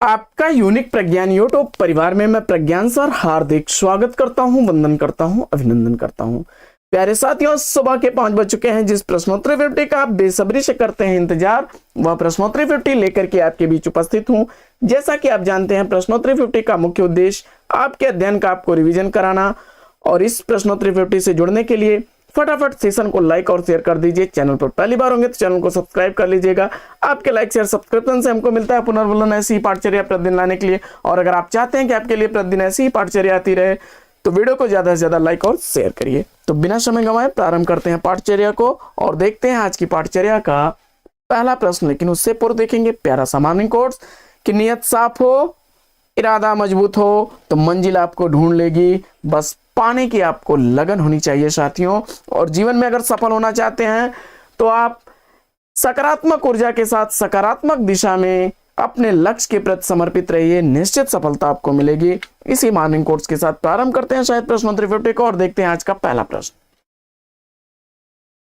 आपका यूनिक प्रज्ञान यूट्यूब परिवार में मैं प्रज्ञान सर हार्दिक स्वागत करता हूं, वंदन करता हूं, अभिनंदन करता हूं। प्यारे साथियों, सुबह के 5 बज चुके हैं। जिस प्रश्नोत्तरी 50 का आप बेसब्री से करते हैं इंतजार, वह प्रश्नोत्तरी 50 लेकर के आपके बीच उपस्थित हूं। जैसा कि आप जानते हैं, प्रश्नोत्तरी 50 का मुख्य उद्देश्य आपके अध्ययन का आपको रिविजन कराना, और इस प्रश्नोत्तरी 50 से जुड़ने के लिए फटाफट सेशन को लाइक और शेयर कर दीजिए। चैनल पर पहली बार होंगे तो चैनल को सब्सक्राइब कर लीजिएगा। आपके लाइक शेयर सब्सक्रिप्शन से हमको मिलता है पुनर्वलन ऐसी ही पाठचर्या प्रतिदिन लाने के लिए। और अगर आप चाहते हैं कि आपके लिए प्रतिदिन ऐसी ही पाठचर्या आती रहे तो वीडियो को ज्यादा से ज्यादा लाइक और शेयर करिए। तो बिना समय गंवाए प्रारंभ करते हैं पाठचर्या को और देखते हैं आज की पाठचर्या का पहला प्रश्न। लेकिन उससे पूर्व देखेंगे प्यारा सा मॉर्निंग कोट्स कि नियत साफ हो, इरादा मजबूत हो तो मंजिल आपको ढूंढ लेगी। बस पाने की आपको लगन होनी चाहिए साथियों। और जीवन में अगर सफल होना चाहते हैं तो आप सकारात्मक ऊर्जा के साथ सकारात्मक दिशा में अपने लक्ष्य के प्रति समर्पित रहिए, निश्चित सफलता आपको मिलेगी। इसी मॉर्निंग कोट्स के साथ प्रारंभ करते हैं शायद प्रश्नोत्तरी 50 को और देखते हैं आज का पहला प्रश्न।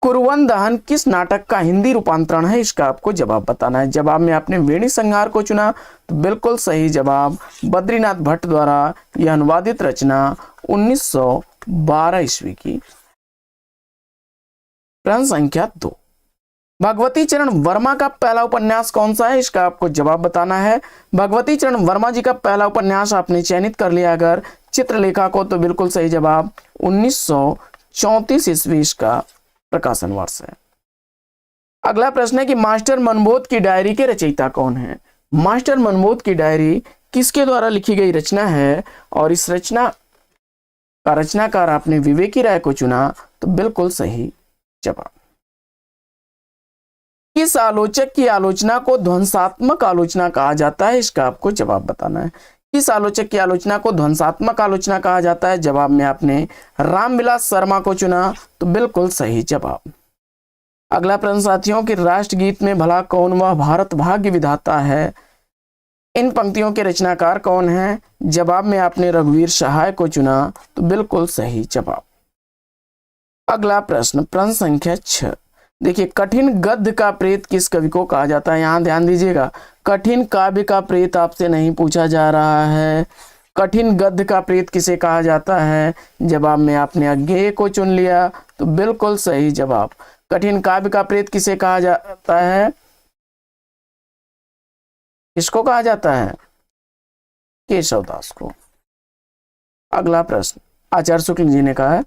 कुरुवन दहन किस नाटक का हिंदी रूपांतरण है? इसका आपको जवाब बताना है। जवाब में आपने वेणी संहार को चुना तो बिल्कुल सही जवाब बद्रीनाथ भट्ट द्वारा यह अनुवादित रचना 1912 ईस्वी की। प्रश्न संख्या 2, भगवती चरण वर्मा का पहला उपन्यास कौन सा है? इसका आपको जवाब बताना है। भगवती चरण वर्मा जी का पहला उपन्यास आपने चयनित कर लिया अगर चित्रलेखा को तो बिल्कुल सही जवाब 1934 ईस्वी इसका प्रकाशन वर्ष है। अगला प्रश्न है कि मास्टर मनबोध की डायरी के रचयिता कौन है? मास्टर मनबोध की डायरी किसके द्वारा लिखी गई रचना है? और इस रचना का रचनाकार आपने विवेकी राय को चुना तो बिल्कुल सही जवाब। किस आलोचक की आलोचना को ध्वंसात्मक आलोचना कहा जाता है? इसका आपको जवाब बताना है। किस आलोचक की आलोचना को ध्वंसात्मक आलोचना कहा जाता है? जवाब में आपने रामविलास शर्मा को चुना तो बिल्कुल सही जवाब। अगला प्रश्न साथियों कि राष्ट्रगीत में भला कौन वह भारत भाग्य विधाता है? इन पंक्तियों के रचनाकार कौन है? जवाब में आपने रघुवीर सहाय को चुना तो बिल्कुल सही जवाब। अगला प्रश्न संख्या 6, देखिए कठिन गद्य का प्रेत किस कवि को कहा जाता है? यहां ध्यान दीजिएगा, कठिन काव्य का प्रेत आपसे नहीं पूछा जा रहा है। कठिन गद्य का प्रेत किसे कहा जाता है? जवाब में आपने अज्ञेय को चुन लिया तो बिल्कुल सही जवाब। कठिन काव्य का प्रेत किसे कहा जाता है? किसको कहा जाता है? केशवदास को। अगला प्रश्न आचार्य शुक्ल जी ने कहा है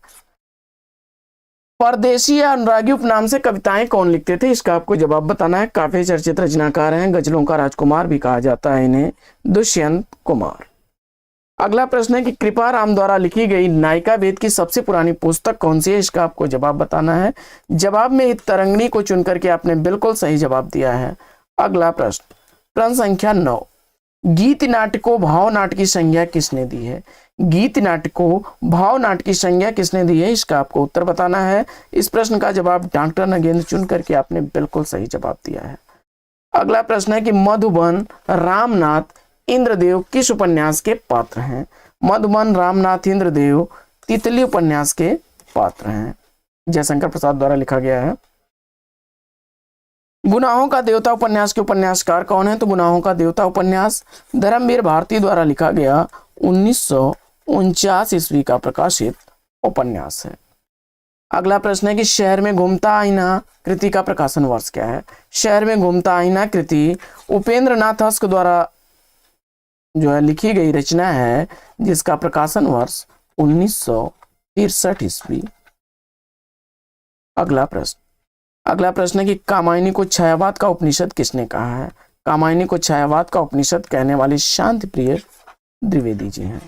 परदेशी या अनुरागी उपनाम से कविताएं कौन लिखते थे? इसका आपको जवाब बताना है। काफी चर्चित रचनाकार हैं, गजलों का राजकुमार भी कहा जाता है इन्हें, दुष्यंत कुमार। अगला प्रश्न है कि कृपाराम द्वारा लिखी गई नायिका भेद की सबसे पुरानी पुस्तक कौन सी है? इसका आपको जवाब बताना है। जवाब में तरंगिणी को चुन करके आपने बिल्कुल सही जवाब दिया है। अगला प्रश्न संख्या 9, गीत नाट्य को भाव नाट्य की संज्ञा किसने दी है? गीत नाट्य को भाव नाट्य की संज्ञा किसने दी है? इसका आपको उत्तर बताना है। इस प्रश्न का जवाब डॉक्टर नगेंद्र चुन करके आपने बिल्कुल सही जवाब दिया है। अगला प्रश्न है कि मधुबन रामनाथ इंद्रदेव किस उपन्यास के पात्र हैं? मधुबन रामनाथ इंद्रदेव तितली उपन्यास के पात्र हैं, जयशंकर प्रसाद द्वारा लिखा गया है। गुनाहों का देवता उपन्यास के उपन्यासकार कौन है? तो गुनाहों का देवता उपन्यास धर्मवीर भारती द्वारा लिखा गया 1949 ईस्वी का प्रकाशित उपन्यास है। अगला प्रश्न है कि शहर में घूमता आईना कृति का प्रकाशन वर्ष क्या है? शहर में घूमता आईना कृति उपेंद्र नाथ हस्क द्वारा जो है लिखी गई रचना है, जिसका प्रकाशन वर्ष 1963 ईस्वी। अगला प्रश्न है कि कामायनी को छायावाद का उपनिषद किसने कहा है? कामायनी को छायावाद का उपनिषद कहने वाले शांति प्रिय द्विवेदी जी हैं।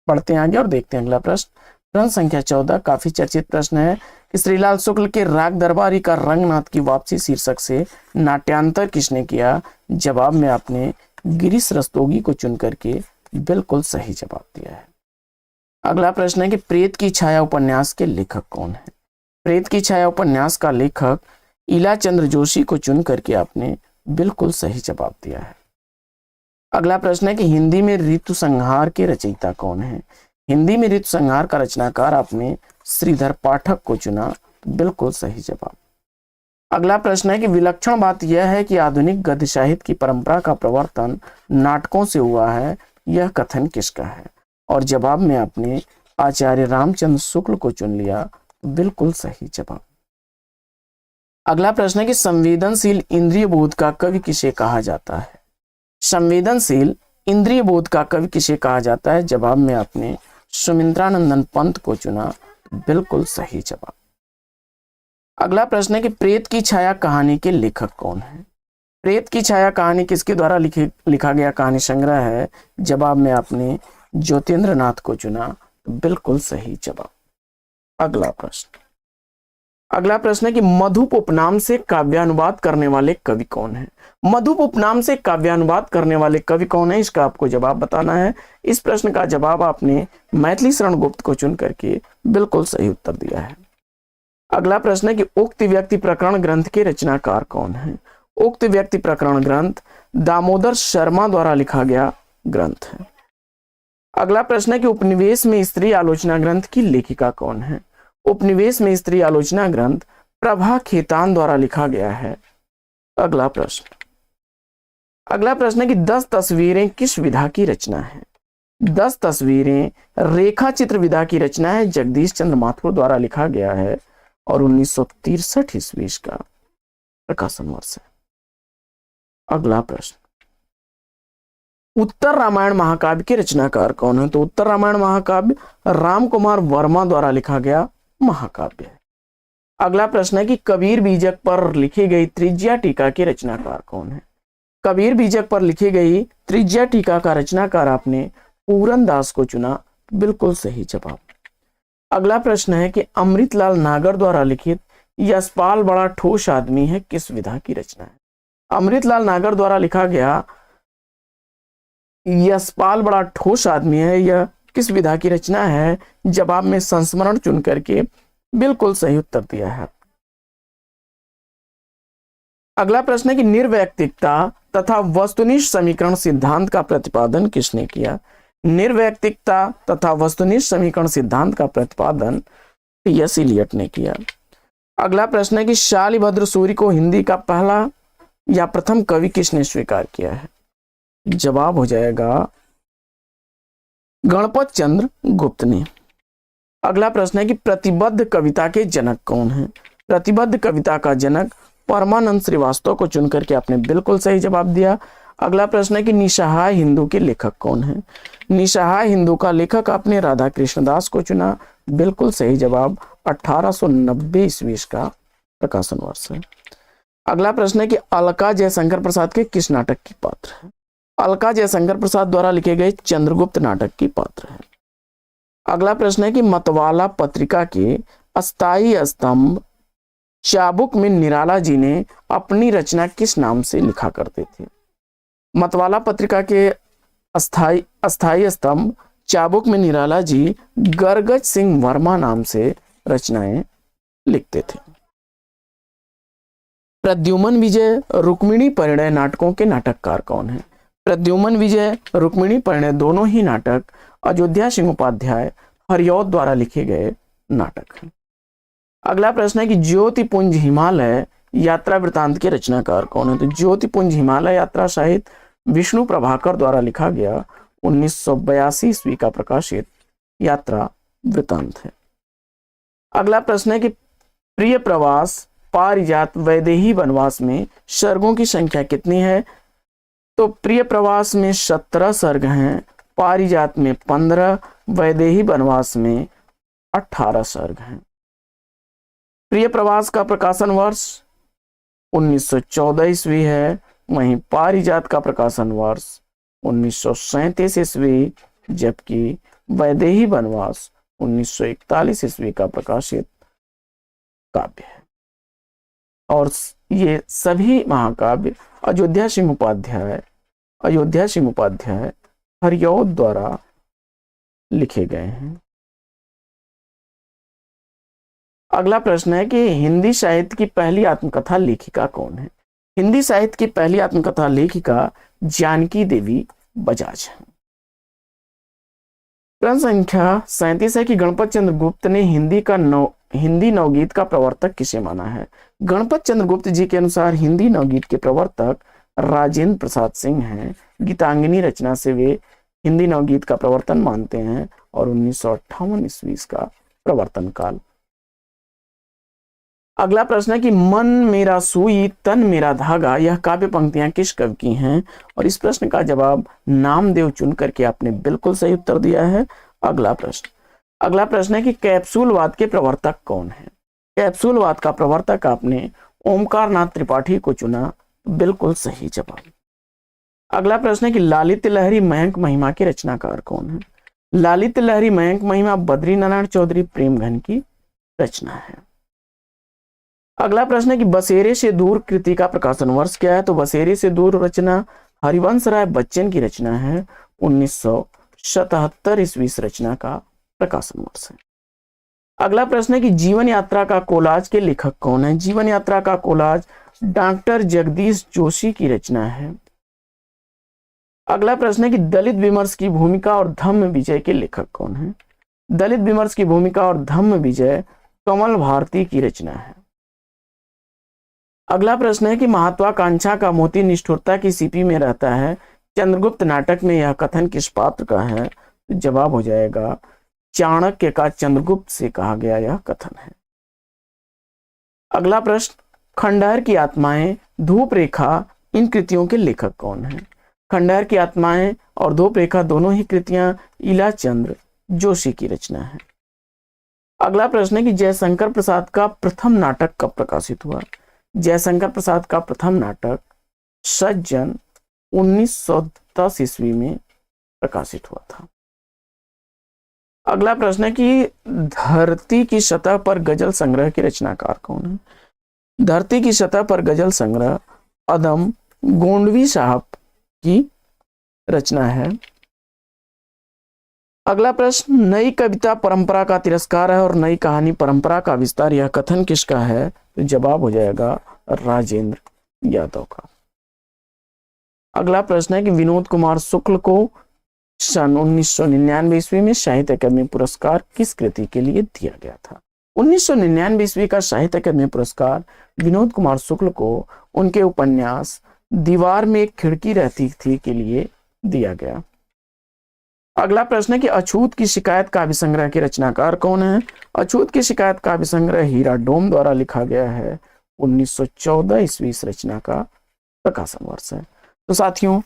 पढ़ते हैं आगे और देखते हैं अगला प्रश्न संख्या 14, काफी चर्चित प्रश्न है कि श्रीलाल शुक्ल के राग दरबारी का रंगनाथ की वापसी शीर्षक से नाट्यांतर किसने किया? जवाब में आपने गिरीश रस्तोगी को चुन करके बिल्कुल सही जवाब दिया है। अगला प्रश्न है कि प्रेत की छाया उपन्यास के लेखक कौन है? प्रेत की छाया उपन्यास का लेखक इला चंद्र जोशी को चुन करके आपने बिल्कुल सही जवाब दिया है। अगला प्रश्न है कि हिंदी में ऋतु संहार के रचयिता कौन है? हिंदी में ऋतु संहार का रचनाकार आपने श्रीधर पाठक को चुना, बिल्कुल सही जवाब। अगला प्रश्न है कि विलक्षण बात यह है कि आधुनिक गद्य साहित्य की परंपरा का प्रवर्तन नाटकों से हुआ है, यह कथन किसका है? और जवाब में आपने आचार्य रामचंद्र शुक्ल को चुन लिया, बिल्कुल सही जवाब। अगला प्रश्न है कि संवेदनशील इंद्रिय बोध का कवि किसे कहा जाता है? संवेदनशील इंद्रिय बोध का कवि किसे कहा जाता है? जवाब में आपने सुमित्रानंदन पंत को चुना, बिल्कुल सही जवाब। अगला प्रश्न है कि प्रेत की छाया कहानी के लेखक कौन है? प्रेत की छाया कहानी किसके द्वारा लिखा गया कहानी संग्रह है? जवाब में आपने ज्योतिन्द्र नाथ को चुना, बिल्कुल सही जवाब। अगला प्रश्न है कि मधुप उपनाम से काव्यानुवाद करने वाले कवि कौन है? मधुप उपनाम से काव्यानुवाद करने वाले कवि कौन है, इसका आपको जवाब बताना है। इस प्रश्न का जवाब आपने मैथिली शरण गुप्त को चुन करके बिल्कुल सही उत्तर दिया है। अगला प्रश्न है कि उक्त व्यक्ति प्रकरण ग्रंथ के रचनाकार कौन है? उक्त व्यक्ति प्रकरण ग्रंथ दामोदर शर्मा द्वारा लिखा गया ग्रंथ है। अगला प्रश्न है कि उपनिवेश में स्त्री आलोचना ग्रंथ की लेखिका कौन है? उपनिवेश में स्त्री आलोचना ग्रंथ प्रभा खेतान द्वारा लिखा गया है। अगला प्रश्न है कि 10 तस्वीरें किस विधा की रचना है? 10 तस्वीरें रेखा चित्र विधा की रचना है, जगदीश चंद्र माथुर द्वारा लिखा गया है और 1963 ईस्वी का प्रकाशन वर्ष है। अगला प्रश्न, उत्तर रामायण महाकाव्य के रचनाकार कौन है? तो उत्तर रामायण महाकाव्य राम कुमार वर्मा द्वारा लिखा गया महाकाव्य है। अगला प्रश्न है कि कबीर बीजक पर लिखी गई त्रिज्या टीका के रचनाकार कौन है? कबीर बीजक पर लिखी गई त्रिज्या टीका का रचनाकार आपने पूरन दास को चुना, बिल्कुल सही जवाब। अगला प्रश्न है कि अमृतलाल नागर द्वारा लिखित यशपाल बड़ा ठोस आदमी है किस विधा की रचना है? अमृतलाल नागर द्वारा लिखा गया यशपाल बड़ा ठोस आदमी है, यह किस विधा की रचना है? जवाब में संस्मरण चुन करके बिल्कुल सही उत्तर दिया है। अगला प्रश्न है कि निर्वैयक्तिकता तथा वस्तुनिष्ठ समीकरण सिद्धांत का प्रतिपादन किसने किया? निर्वैयक्तिकता तथा वस्तुनिष्ठ समीकरण सिद्धांत का प्रतिपादन टी.एस. इलियट ने किया। अगला प्रश्न है कि शालिभद्र सूरि को हिंदी का पहला या प्रथम कवि किसने स्वीकार किया है? जवाब हो जाएगा गणपत चंद्र गुप्त ने। अगला प्रश्न है कि प्रतिबद्ध कविता के जनक कौन है? प्रतिबद्ध कविता का जनक परमानंद श्रीवास्तव को चुन करके आपने बिल्कुल सही जवाब दिया। अगला प्रश्न है कि निसहाय हिंदू के लेखक कौन है? निसहाय हिंदू का लेखक आपने राधा कृष्णदास को चुना, बिल्कुल सही जवाब। 1890 ईस्वी का प्रकाशन वर्ष है। अगला प्रश्न है कि अलका जयशंकर प्रसाद के किस नाटक की पात्र है? अलका जयशंकर प्रसाद द्वारा लिखे गए चंद्रगुप्त नाटक की पात्र है। अगला प्रश्न है कि मतवाला पत्रिका के अस्थाई स्तंभ चाबुक में निराला जी ने अपनी रचना किस नाम से लिखा करते थे? मतवाला पत्रिका के अस्थाई स्तंभ चाबुक में निराला जी गरगज सिंह वर्मा नाम से रचनाएं लिखते थे। प्रद्युमन विजय रुक्मिणी परिणय नाटकों के नाटककार कौन है? प्रद्युमन विजय रुक्मिणी परिणय दोनों ही नाटक अयोध्या सिंह उपाध्याय हरिऔध द्वारा लिखे गए नाटक हैं। अगला प्रश्न है कि ज्योतिपुंज हिमालय यात्रा वृतांत के रचनाकार कौन है? तो ज्योतिपुंज हिमालय यात्रा साहित्य विष्णु प्रभाकर द्वारा लिखा गया 1982 ईस्वी का प्रकाशित यात्रा वृतांत है। अगला प्रश्न है कि प्रिय प्रवास पारिजात वैदेही वनवास में सर्गों की संख्या कितनी है? तो प्रिय प्रवास में 17 सर्ग हैं, पारिजात में 15, वैदेही वनवास में 18 सर्ग हैं। प्रिय प्रवास का प्रकाशन वर्ष 1914 ईस्वी है, वहीं पारिजात का प्रकाशन वर्ष 1937 ईस्वी, जबकि वैदेही वनवास 1941 ईस्वी का प्रकाशित काव्य है। और ये सभी महाकाव्य अयोध्या सिंह उपाध्याय हरिऔध द्वारा लिखे गए हैं। अगला प्रश्न है कि हिंदी साहित्य की पहली आत्मकथा लेखिका कौन है? हिंदी साहित्य की पहली आत्मकथा लेखिका जानकी देवी बजाज है। प्रश्न संख्या 37 है कि गणपत चंद्र गुप्त ने हिंदी नवगीत का प्रवर्तक किसे माना है? गणपत चंद्रगुप्त जी के अनुसार हिंदी नवगीत के प्रवर्तक राजेंद्र प्रसाद सिंह हैं। गीतांजलि रचना से वे हिंदी नवगीत का प्रवर्तन मानते हैं और 1958 ईस्वी का प्रवर्तन काल। अगला प्रश्न है कि मन मेरा सुई तन मेरा धागा, यह काव्य पंक्तियां किस कवि की हैं? और इस प्रश्न का जवाब नामदेव चुन करके आपने बिल्कुल सही उत्तर दिया है। अगला प्रश्न है कि कैप्सूलवाद के प्रवर्तक कौन है? कैप्सूलवाद का प्रवर्तक आपने ओमकार नाथ त्रिपाठी को चुना, बिल्कुल सही जवाब। अगला प्रश्न है कि लालित्य लहरी मयंक महिमा के रचनाकार कौन है? लालित्य लहरी मयंक महिमा बद्रीनारायण चौधरी प्रेमघन की रचना है। अगला प्रश्न है कि बसेरे से दूर कृति का प्रकाशन वर्ष क्या है? तो बसेरे से दूर रचना हरिवंश राय बच्चन की रचना है। 1977 ईस्वी रचना का प्रकाशन वर्ष है। अगला प्रश्न है कि जीवन यात्रा का कोलाज के लेखक कौन है? जीवन यात्रा का कोलाज डॉक्टर जगदीश जोशी की रचना है। अगला प्रश्न है कि दलित विमर्श की भूमिका और धम्म विजय के लेखक कौन है? दलित विमर्श की भूमिका और धम्म विजय कमल भारती की रचना है। अगला प्रश्न है कि महत्वाकांक्षा का मोती निष्ठुरता की सीपी में रहता है, चंद्रगुप्त नाटक में यह कथन किस पात्र का है? तो जवाब हो जाएगा चाणक्य का चंद्रगुप्त से कहा गया यह कथन है। अगला प्रश्न, खंडहर की आत्माएं, धूप रेखा, इन कृतियों के लेखक कौन है? खंडहर की आत्माएं और धूप रेखा दोनों ही कृतियां इलाचंद्र जोशी की रचना है। अगला प्रश्न है कि जयशंकर प्रसाद का प्रथम नाटक कब प्रकाशित हुआ? जयशंकर प्रसाद का प्रथम नाटक सज्जन 1910 ईस्वी में प्रकाशित हुआ था। अगला प्रश्न है कि धरती की सतह पर गजल संग्रह के रचनाकार कौन है? धरती की सतह पर गजल संग्रह अदम गोंडवी साहब की रचना है। अगला प्रश्न, नई कविता परंपरा का तिरस्कार है और नई कहानी परंपरा का विस्तार, यह कथन किसका है? तो जवाब हो जाएगा राजेंद्र यादव का। अगला प्रश्न है कि विनोद कुमार शुक्ल को सन 1999 ईस्वी में साहित्य अकादमी पुरस्कार किस कृति के लिए दिया गया था? 1999 ईस्वी का साहित्य अकादमी पुरस्कार विनोद कुमार शुक्ल को उनके उपन्यास दीवार में एक खिड़की रहती थी के लिए दिया गया। अगला प्रश्न है कि अछूत की शिकायत काव्य संग्रह के रचनाकार कौन है? अछूत की शिकायत काव्य संग्रह हीरा डोम द्वारा लिखा गया है। 1914 ईस्वी रचना का प्रकाशन वर्ष है। तो साथियों,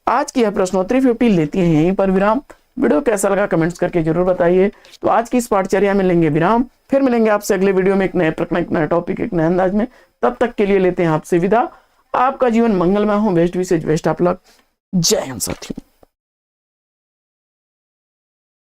आज की यह प्रश्नोत्तरी 50 लेती है यहीं पर विराम। वीडियो कैसा लगा कमेंट्स करके जरूर बताइए। तो आज की इस पाठचर्या में लेंगे विराम, फिर मिलेंगे आपसे अगले वीडियो में एक नए प्रश्न, एक नया टॉपिक, एक नए अंदाज में। तब तक के लिए लेते हैं आपसे विदा। आपका जीवन मंगलमय हो। बेस्ट विशेष बेस्ट ऑफ लक। जय हिंद साथियों।